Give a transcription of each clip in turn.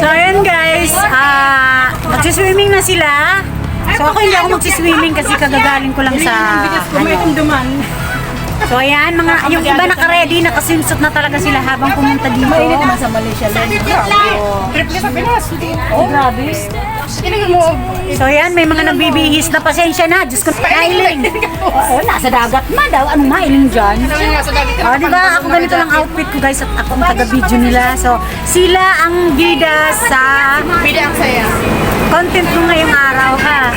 So ayan guys, magsiswimming na sila. So ako hindi ako magsiswimming kasi kagagaling ko lang sa So ayan, yung iba naka-ready, naka-swimsuit na talaga sila habang pumunta dito. Mainit naman sa Malaysia. Trip niya sa Pinas. Oh, grabe. So ayan, may mga nagbibihis na pasensya na. Diyos ko, mailing. Oo, nasa dagat man daw. Anong mailing dyan? Diba, ako ganito lang outfit ko guys at ako ang taga-video nila. So, sila ang bida sa Bida ang saya. content mo ngayong araw ha.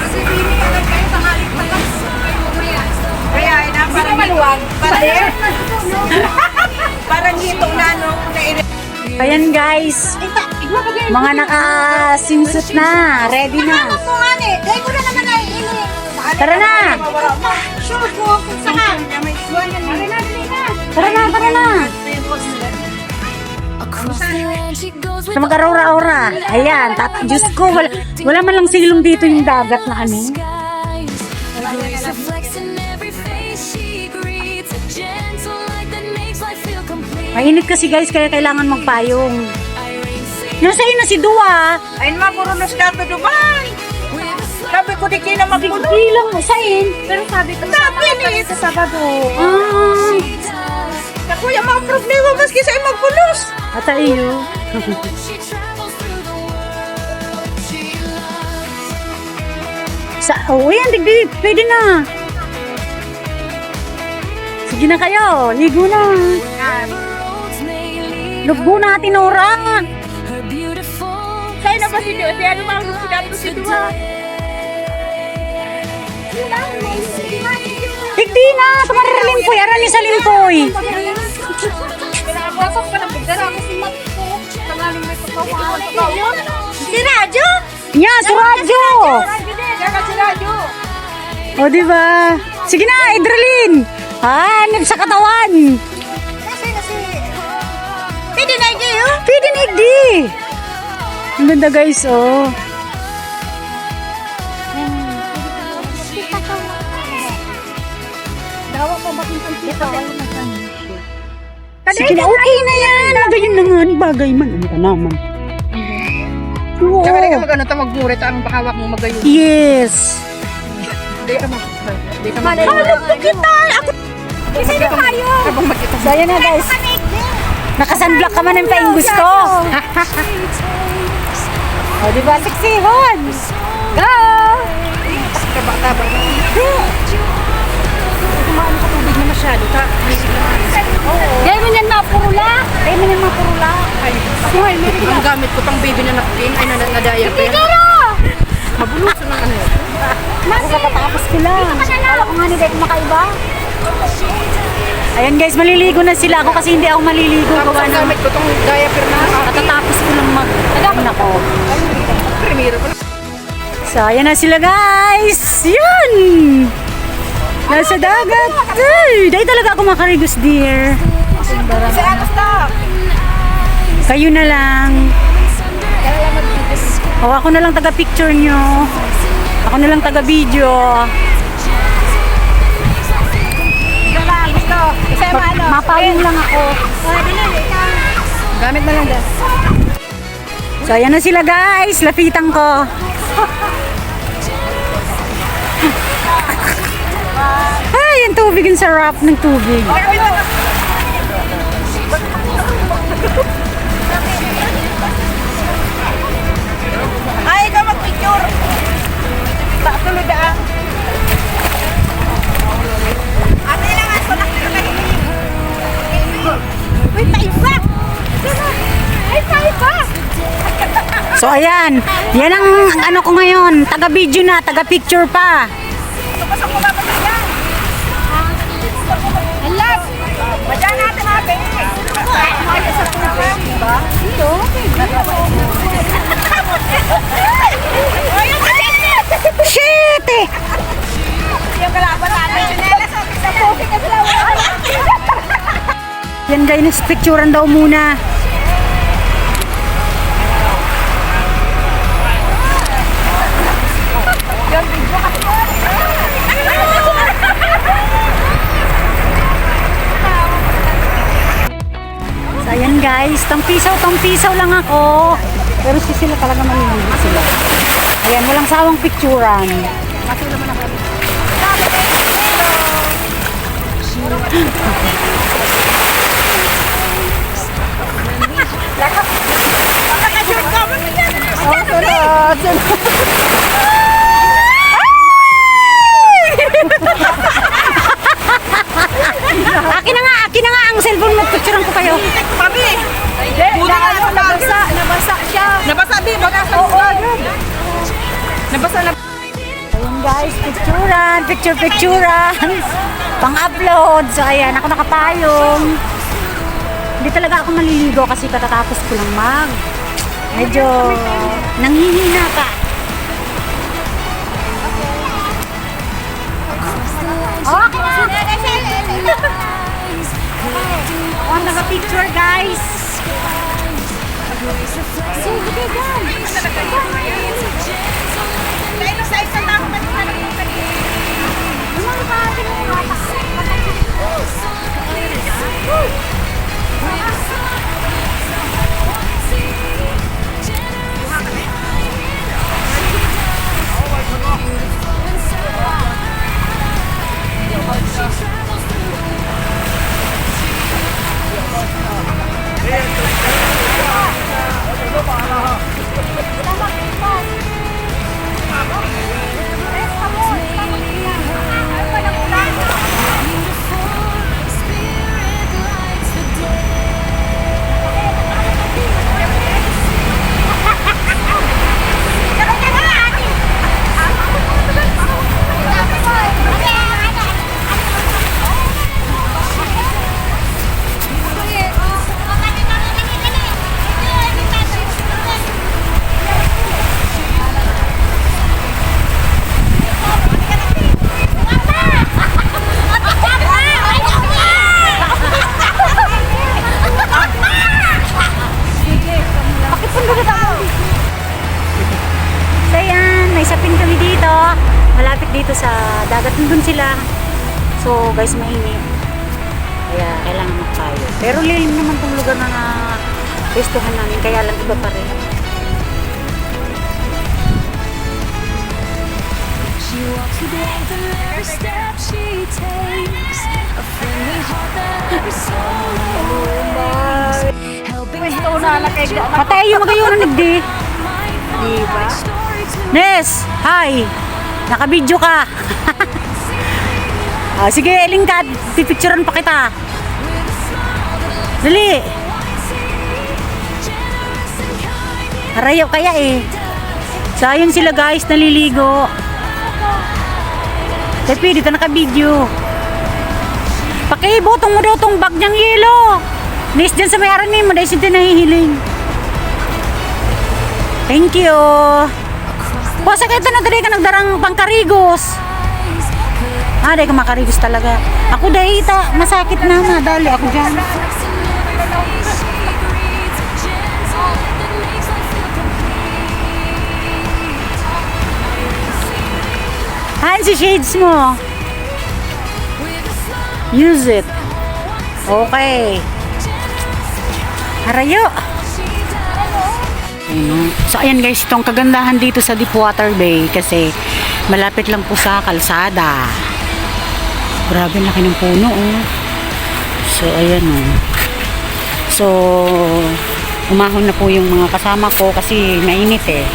Kaya, parang maluwag. Parang hitong nano. Ayan guys, mga naka-swimsuit na, ready na. Tara na! Tara na, tara na! So mag-aura-aura. Ayan, Diyos ko, wala man lang silong dito yung dagat na ano. Mainit kasi guys, kaya kailangan magpayong. Nasa na si Dua. Ayun ma, puro naskato Dubai. Sabi ko di kina magpulo. Hindi lang sain. Pero sabi ko, sabi sa Sabado. Kuya, mga problema maski sa'yo magpulos. Ata iyo. Yan, digdig. Pwede na. Sige na kayo. Ligo na. Lugbo natin, Nora. Sa'yo na ba si Dua? Sa'yo naman ang sinabi si Dua. Digdi na. Tumaririn po. Yaran ni sa limpoy. Dapat ka na pagdara kasi matko. Tangaling may pagkawa. Si Radyo? Yeah, si Radyo. Si Radyo. O, diba? Sige na, Idrelin. Hanip sa katawan. Pwede na yun. Pwede na Igdi. Ang ganda guys, oh. Sige na, okay na yan. Bagay na nga, bagay man. Ano ka naman? Oo. Saka di ka mag-ano ta magmurit ang pakawak mo magayon. Yes. Di ka mag... Di ka mag... Halog na kita. Ako. Kasi na kayo. Habang makita. So, ayan na guys. Naka-sunblock ka man ang paing gusto. O, diba? Siksihon. Go! Kabak-kabak na. Kumaan ka tubig na masyado. Dahil mo yan mapurula. Dahil mo yan mapurula. Ang gamit ko pang baby na napkin ay na-diaper. Mabuluso ng ano. Ako kapatapos ko lang. Kala ko nga ni Dek makaiba. Ayan guys, maliligo na sila ako kasi hindi ako maliligo. Tapos Gawa ang na. gamit ko tong diaper na Katatapos ko lang mag-ano ko. Primero pa. So, ayan na sila guys. Yan! Nasa dagat. Ay, dahil talaga ako makarigos dear. Sa atas na. Kayo na lang. O, ako na lang taga-picture nyo. Ako na lang taga-video. Mapawin lang ako. Gamit na lang dyan. So, ayan na sila guys. Lapitan ko. Ay, yung tubig. Ang sarap ng tubig. Ay, ikaw mag-picture. Tuloy daan. Ate lang ang solak na kayo. Uy, tayo pa. Ay, tayo pa. So, ayan. Yan ang ano ko ngayon. Taga-video na. Taga-picture pa. Pasok mo ba ba yan? Alas! Madyan natin ate. Ay, sa tubig, diba? Ito. Shit! Eh. Yung kalaban natin. Chinelas, sa pogi ka sila. Yan guys, picturean daw muna. So ayan guys, tampisaw lang ako. Pero sila talaga maliligo sila. Ayan, walang sawang picturean. Kasi naman ako. Akin na nga ang cellphone mo, picturean ko kayo. Pabi! Buti nga ako nabasa. Nabasa siya. Nabasa, di. Nabasa. Oo. Nabasa na. Ayun guys, picturean. Pang-upload. So ayan, ako nakapayong. Hindi talaga ako maliligo kasi katatapos ko lang medyo nanghihina pa. Okay na. Oh, naka-picture guys. Sige guys. Malapit dito sa dagat, nandun sila. So guys, mainit. Kaya kailangan magpayo. Pero lilim naman tong lugar na pestuhan namin, kaya lang iba pa rin. She walks with every step she takes, a friendly heart that every soul awaits, helping Patay yung magayon na nagdi. Diba? Nes, hi! Naka-video ka. Sige, Elingkad, pipicturean pa kita. Dali. Harayaw kaya eh. Sayang sila guys, naliligo. Tepi, dito naka-video. Pakibotong mo daw tong bag niyang yelo. Nis dyan sa may-aran mo, dahil sinti nahihiling. Thank you. Basta kahit na dali ka nagdarang pangkarigos. Dahil ka makarigos talaga. Ako dahil masakit na, madali ako dyan. Han, si shades mo. Use it. Okay. Harayo. So ayan guys, itong kagandahan dito sa Deepwater Bay kasi malapit lang po sa kalsada. Grabe, laki ng puno oh. So ayan oh. So umahon na po yung mga kasama ko kasi mainit eh.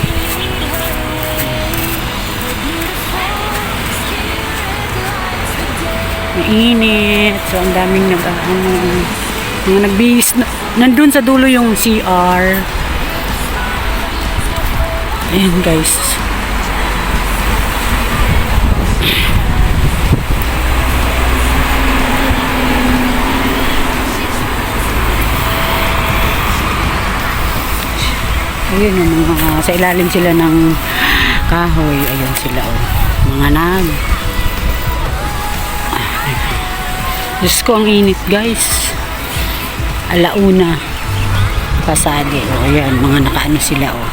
Mainit. So ang daming mga nagbihis na, nandun sa dulo yung CR. Ayan guys. Ayun yung mga sa ilalim sila ng kahoy. Ayun sila oh. Mga Diyos ko, ang init guys. Alauna pasade. O ayan, mga nakaano sila o.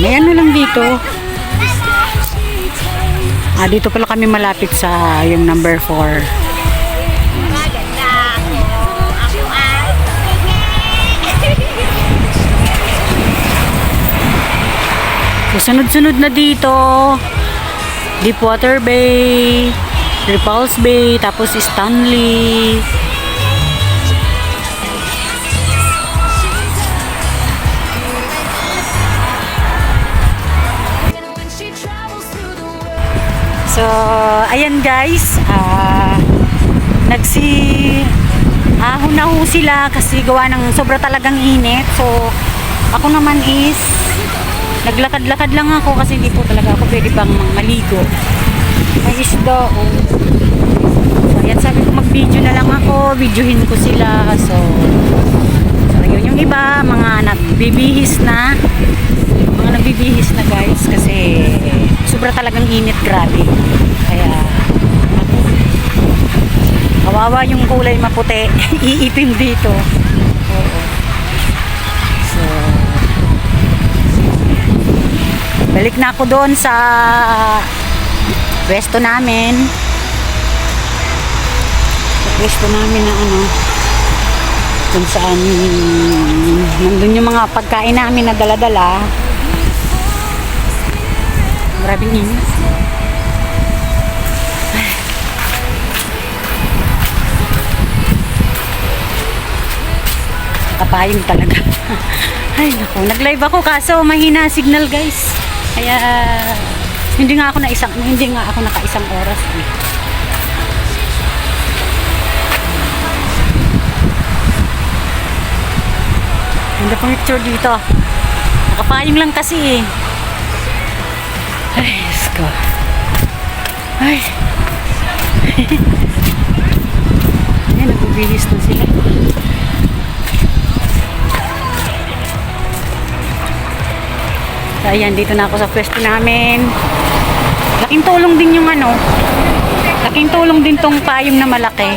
May ano lang dito. Dito pala kami malapit sa yung number 4. So, sunod-sunod na dito. Deepwater Bay, Repulse Bay, tapos Stanley. So, ayan guys, ahon na ho sila kasi gawa ng sobra talagang init. So, ako naman is naglakad-lakad lang ako kasi hindi po talaga ako pwede bang maligo. May isda, oh. So, ayan, sabi ko mag-video na lang ako, videohin ko sila. So yun yung iba, mga nagbibihis na guys kasi sobra talagang init, grabe. Kaya kawawa yung kulay maputi iitim dito. Oo. So balik na ako doon sa pwesto namin. Sa pwesto namin na ano, kung saan nandun yung mga pagkain namin na dala-dala. Maraming init. Kapayong talaga. Ay naku, nag-live ako kaso mahina signal guys. Kaya hindi nga ako naka-isang oras. Ganda pang picture dito. Nakapayong lang kasi eh. Ay, Diyos ko. Ay. Ay, nagbibilis na sila. So, ayan, dito na ako sa pwesto namin. Laking tulong din yung ano. Laking tulong din tong payong na malaki.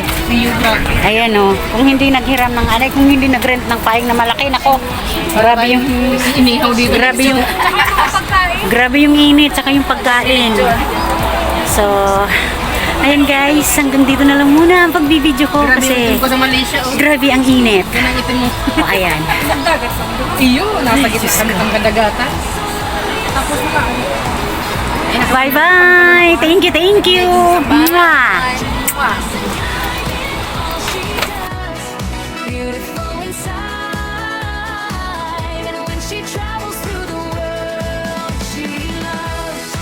Ayan o. Kung hindi naghiram ng anay, kung hindi nagrent ng payong na malaki, nako. Grabe yung inihaw dito. Grabe yung init, saka yung pagkain. So, ayan guys, hanggang dito na lang muna ang pagbibideo ko kasi grabe ang init. O, ayan. Iyo, nasa gitna kami ng kadagatan. Bye-bye! Thank you! Mwah! Beautiful inside, and when she travels through the world, she loves.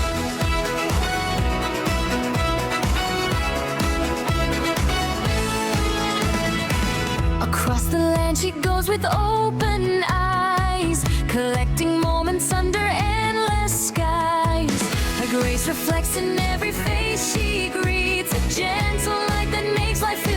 Across the land she goes with open eyes, collecting moments under endless skies. Her grace reflects in every face she greets, a gentle light that makes life feel